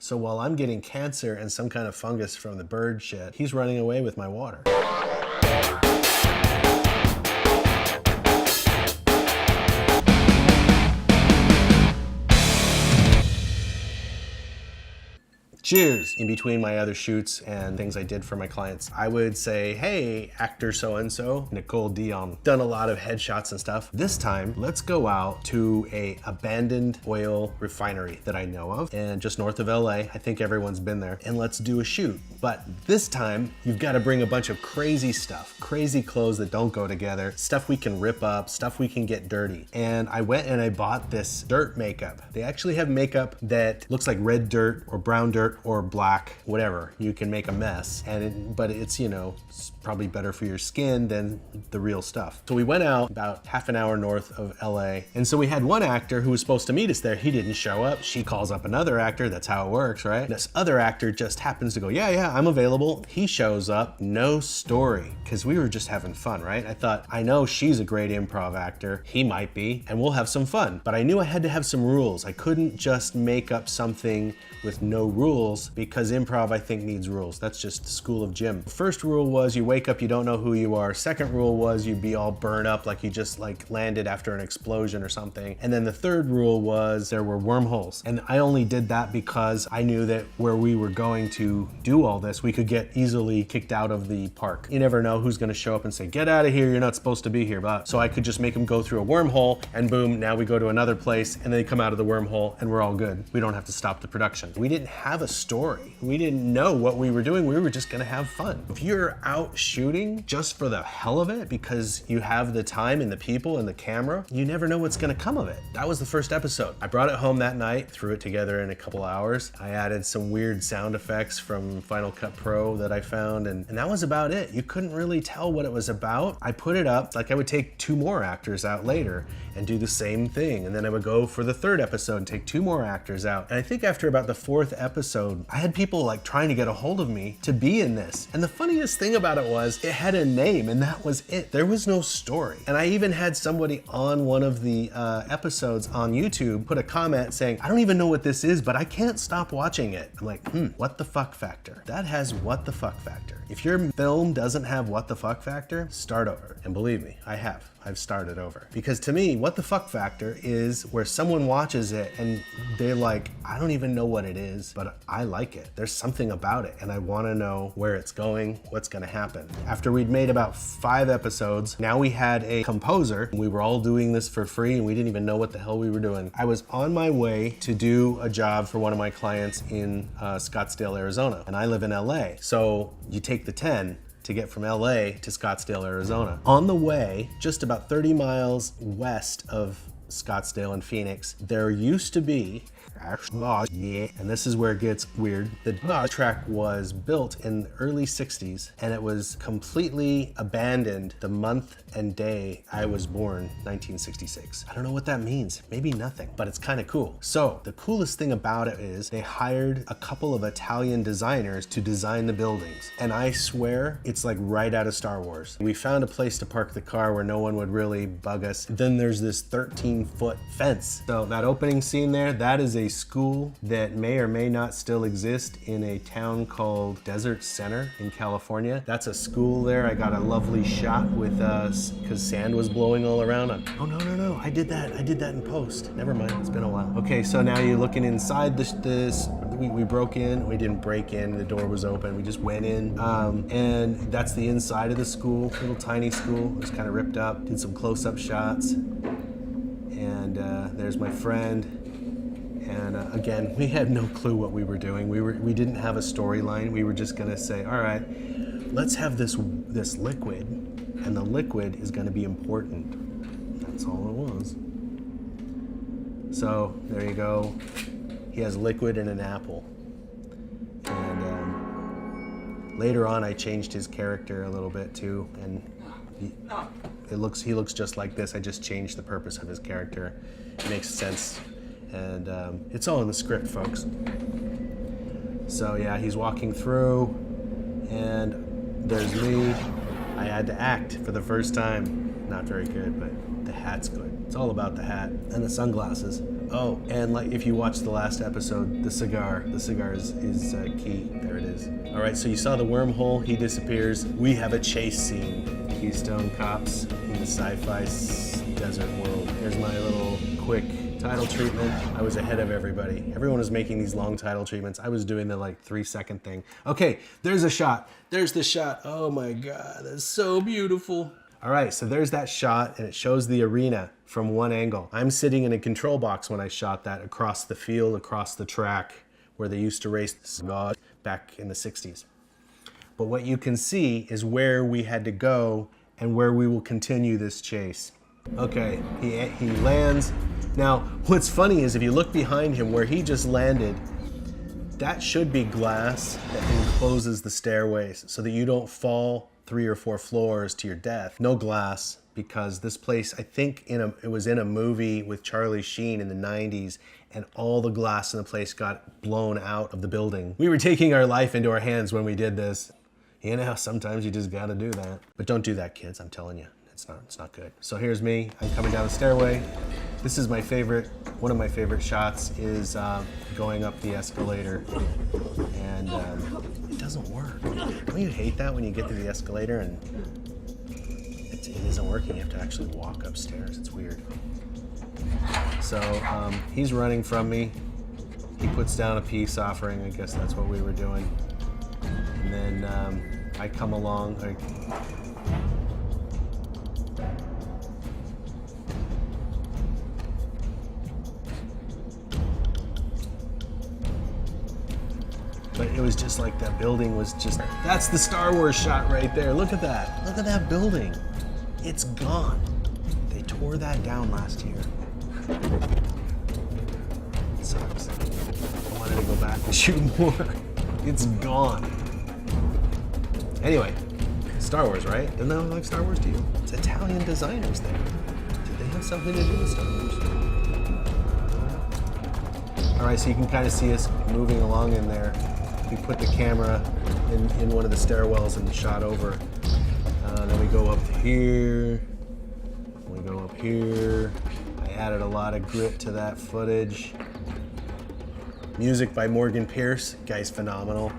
So while I'm getting cancer and some kind of fungus from the bird shit, he's running away with my water. Cheers! In between my other shoots and things I did for my clients, I would say, hey, actor so-and-so, Nicole Dion. Done a lot of headshots and stuff. This time, let's go out to a abandoned oil refinery that I know of, and just north of LA. I think everyone's been there. And let's do a shoot. But this time, you've got to bring a bunch of crazy stuff, crazy clothes that don't go together, stuff we can rip up, stuff we can get dirty. And I went and I bought this dirt makeup. They actually have makeup that looks like red dirt or brown dirt or black, whatever. You can make a mess, but it's, you know, it's probably better for your skin than the real stuff. So we went out about half an hour north of LA, and so we had one actor who was supposed to meet us there. He didn't show up. She calls up another actor. That's how it works, right? This other actor just happens to go, yeah, I'm available. He shows up, no story, because we were just having fun, right? I thought, I know she's a great improv actor. He might be, and we'll have some fun. But I knew I had to have some rules. I couldn't just make up something with no rules, because improv, I think, needs rules. That's just the school of gym. First rule was you wake up, you don't know who you are. Second rule was you'd be all burned up like you just landed after an explosion or something. And then the third rule was there were wormholes. And I only did that because I knew that where we were going to do all this, we could get easily kicked out of the park. You never know who's gonna show up and say, get out of here, you're not supposed to be here. But so I could just make them go through a wormhole, and boom, now we go to another place, and they come out of the wormhole and we're all good. We don't have to stop the production. We didn't have a story. We didn't know what we were doing. We were just gonna have fun. If you're out shooting just for the hell of it, because you have the time and the people and the camera, you never know what's gonna come of it. That was the first episode. I brought it home that night, threw it together in a couple hours. I added some weird sound effects from Final Cut Pro that I found, and that was about it. You couldn't really tell what it was about. I put it up, like I would take 2 more actors out later and do the same thing. And then I would go for the 3rd episode and take 2 more actors out. And I think after about the 4th episode, I had people like trying to get a hold of me to be in this. And the funniest thing about it was it had a name, and that was it. There was no story. And I even had somebody on one of the episodes on YouTube put a comment saying, I don't even know what this is, but I can't stop watching it. I'm like, what the fuck factor? That has what the fuck factor. If your film doesn't have what the fuck factor, start over. And believe me, I have. I've started over. Because to me, what the fuck factor is where someone watches it and they're like, I don't even know what it is, but I like it. There's something about it, and I wanna know where it's going, what's gonna happen. After we'd made about 5 episodes, now we had a composer. We were all doing this for free, and we didn't even know what the hell we were doing. I was on my way to do a job for one of my clients in Scottsdale, Arizona, and I live in LA. So you take the 10 to get from LA to Scottsdale, Arizona. On the way, just about 30 miles west of Scottsdale and Phoenix, there used to be, and this is where it gets weird, the track was built in the early 60s, and it was completely abandoned the month and day I was born, 1966. I don't know what that means. Maybe nothing, but it's kind of cool. So the coolest thing about it is they hired a couple of Italian designers to design the buildings. And I swear it's like right out of Star Wars. We found a place to park the car where no one would really bug us. Then there's this 13-foot fence. So that opening scene there, that is a school that may or may not still exist in a town called Desert Center in California. That's a school there. I got a lovely shot with because sand was blowing all around. Oh no, I did that in post. Never mind, it's been a while. Okay, so now you're looking inside this. We broke in. We didn't break in, the door was open. We just went in, and that's the inside of the school, little tiny school. It was kind of ripped up. Did some close-up shots, and there's my friend. And again, we had no clue what we were doing. We didn't have a storyline. We were just gonna say, all right, let's have this liquid, and the liquid is gonna be important. That's all it was. So there you go. He has liquid and an apple. And later on, I changed his character a little bit too, and he looks just like this. I just changed the purpose of his character. It makes sense. And it's all in the script, folks. So yeah, he's walking through, and there's me. I had to act for the first time. Not very good, but the hat's good. It's all about the hat and the sunglasses. Oh, and like if you watch the last episode, the cigar is key. There it is. All right, so you saw the wormhole. He disappears. We have a chase scene. Keystone Cops in the sci-fi desert world. Here's my little quick title treatment. I was ahead of everybody. Everyone was making these long title treatments. I was doing the like 3-second thing. Okay, there's a shot. There's the shot. Oh my God, that's so beautiful. All right, so there's that shot, and it shows the arena from one angle. I'm sitting in a control box when I shot that across the field, across the track where they used to race the back in the 60s. But what you can see is where we had to go and where we will continue this chase. Okay, he lands. Now, what's funny is if you look behind him where he just landed, that should be glass that encloses the stairways so that you don't fall 3 or 4 floors to your death. No glass, because this place, I think it was in a movie with Charlie Sheen in the 90s, and all the glass in the place got blown out of the building. We were taking our life into our hands when we did this. You know, sometimes you just gotta do that. But don't do that, kids, I'm telling you. It's not good. So here's me, I'm coming down the stairway. This is my favorite, one of my favorite shots is going up the escalator, and it doesn't work. Don't you hate that when you get to the escalator and it isn't working? You have to actually walk upstairs, it's weird. So he's running from me. He puts down a peace offering, I guess that's what we were doing. And then I come along, but it was just like that building was just, that's the Star Wars shot right there. Look at that. Look at that building. It's gone. They tore that down last year. It sucks. I wanted to go back and shoot more. It's gone. Anyway, Star Wars, right? Doesn't that look like Star Wars to you? It's Italian designers there. Did they have something to do with Star Wars? All right, so you can kind of see us moving along in there. We put the camera in one of the stairwells and shot over. Then we go up here. We go up here. I added a lot of grit to that footage. Music by Morgan Pierce. Guy's phenomenal.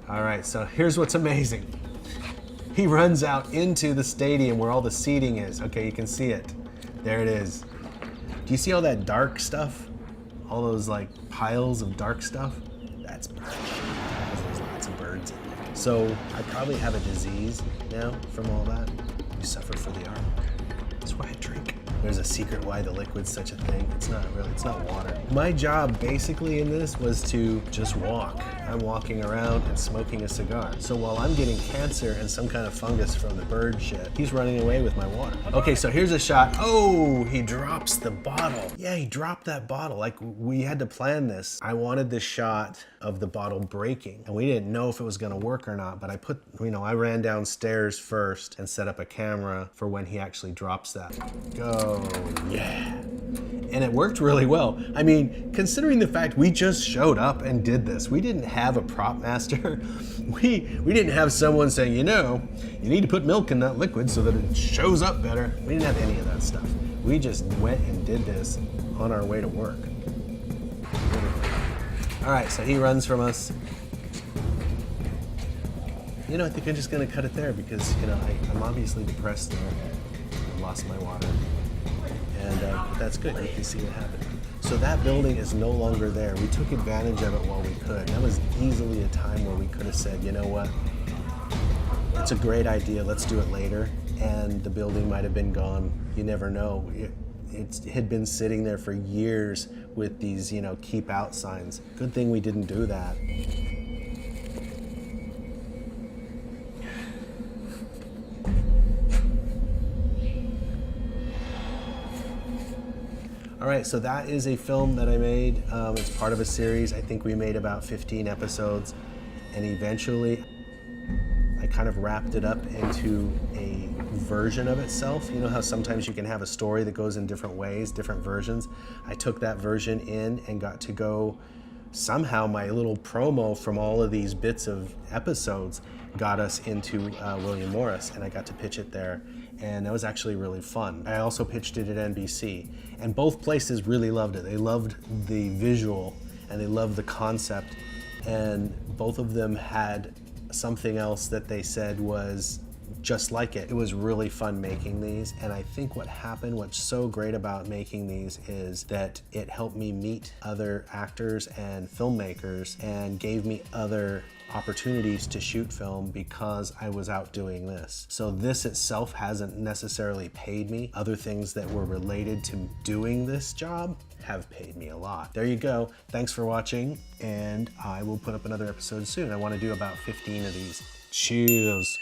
All right, so here's what's amazing. He runs out into the stadium where all the seating is. Okay, you can see it. There it is. Do you see all that dark stuff? All those like piles of dark stuff? That's birds. There's lots of birds in there. So I probably have a disease now from all that. You suffer for the art. That's why I drink. There's a secret why the liquid's such a thing. It's not really, it's not water. My job basically in this was to just walk. I'm walking around and smoking a cigar. So while I'm getting cancer and some kind of fungus from the bird shit, he's running away with my water. Okay, so here's a shot. Oh, he drops the bottle. Yeah, he dropped that bottle. Like, we had to plan this. I wanted this shot of the bottle breaking, and we didn't know if it was gonna work or not, but I ran downstairs first and set up a camera for when he actually drops that. Go, yeah. And it worked really well. I mean, considering the fact we just showed up and did this, we didn't have a prop master. We didn't have someone saying, you know, you need to put milk in that liquid so that it shows up better. We didn't have any of that stuff. We just went and did this on our way to work. All right, so he runs from us. You know, I think I'm just gonna cut it there because, you know, I'm obviously depressed there. I lost my water. And that's good, you can see what happened. So that building is no longer there. We took advantage of it while we could. That was easily a time where we could have said, you know what, it's a great idea, let's do it later. And the building might have been gone. You never know. It had been sitting there for years with these, you know, keep out signs. Good thing we didn't do that. All right, so that is a film that I made. It's part of a series. I think we made about 15 episodes, and eventually I kind of wrapped it up into a version of itself. You know how sometimes you can have a story that goes in different ways, different versions? I took that version in and got to go, somehow my little promo from all of these bits of episodes got us into William Morris, and I got to pitch it there. and that was actually really fun. I also pitched it at NBC, and both places really loved it. They loved the visual and they loved the concept, and both of them had something else that they said was just like it. It was really fun making these, and I think what happened, what's so great about making these is that it helped me meet other actors and filmmakers and gave me other opportunities to shoot film because I was out doing this. So this itself hasn't necessarily paid me. Other things that were related to doing this job have paid me a lot. There you go. Thanks for watching, and I will put up another episode soon. I want to do about 15 of these. Cheers.